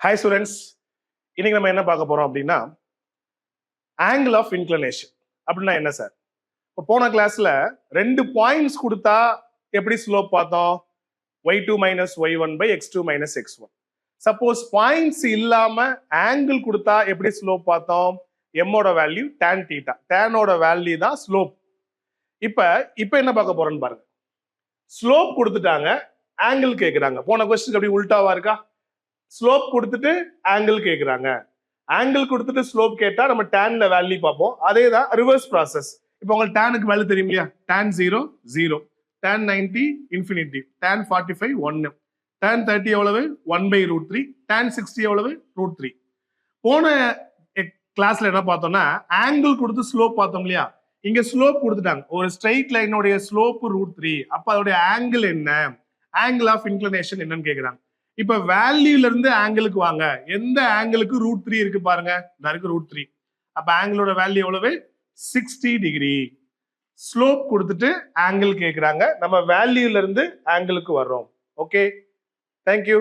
Hi students, இன்னைக்கு நம்ம என்ன பார்க்க போறோம் அப்படின்னா ஆங்கிள் ஆஃப் இன்க்ளினேஷன் அப்படின்னா என்ன சார்? இப்போ போன கிளாஸ்ல 2 பாயிண்ட்ஸ் கொடுத்தா எப்படி ஸ்லோப் பார்த்தோம்? y2 minus y1 by x2 minus x1. Suppose points இல்லாம ஆங்கிள் கொடுத்தா எப்படி ஸ்லோப் பார்த்தோம்? எம்மோட வேல்யூ tan தீட்டா, டேனோட வேல்யூ தான் ஸ்லோப். இப்ப என்ன பார்க்க போறோம்னு பாருங்க. ஸ்லோப் கொடுத்துட்டாங்க, ஆங்கிள் கேட்குறாங்க. போன கொஸ்டின் அப்படி உல்டாவா இருக்கா? ஸ்லோப் கொடுத்துட்டு ஆங்கிள் கேட்குறாங்க, ஆங்கிள் கொடுத்துட்டு ஸ்லோப் கேட்டா நம்ம டேன்ல வேல்யூ பார்ப்போம். அதே தான் ரிவர்ஸ் ப்ராசஸ். இப்போ உங்களுக்கு டேனுக்கு வேல்யூ தெரியும் இல்லையா? tan 0 0, tan 90 infinity, tan 45 1, tan 30 எவ்வளவு 1/√3, tan 60 எவ்வளவு √3. போன கிளாஸ்ல என்ன பார்த்தோம்னா ஆங்கிள் கொடுத்து ஸ்லோப் பார்த்தோம் இல்லையா? இங்க ஸ்லோப் கொடுத்துட்டாங்க, ஒரு ஸ்ட்ரெயிட் லைனோடைய ஸ்லோப் √3. அப்ப அதோடைய ஆங்கிள் என்ன, ஆங்கிள் ஆஃப் இன்க்ளினேஷன் என்னன்னு கேக்குறாங்க. இப்ப வேல்யூல இருந்து ஆங்கிளுக்கு வாங்க. எந்த ஆங்கிளுக்கு √3 இருக்கு பாருங்க, இந்த இருக்கு √3. அப்ப ஆங்கிளோட வேல்யூ எவ்வளவு? 60 டிகிரி. ஸ்லோப் கொடுத்துட்டு ஆங்கிள் கேக்குறாங்க, நம்ம வேல்யூல இருந்து ஆங்கிளுக்கு வர்றோம். Okay, thank you.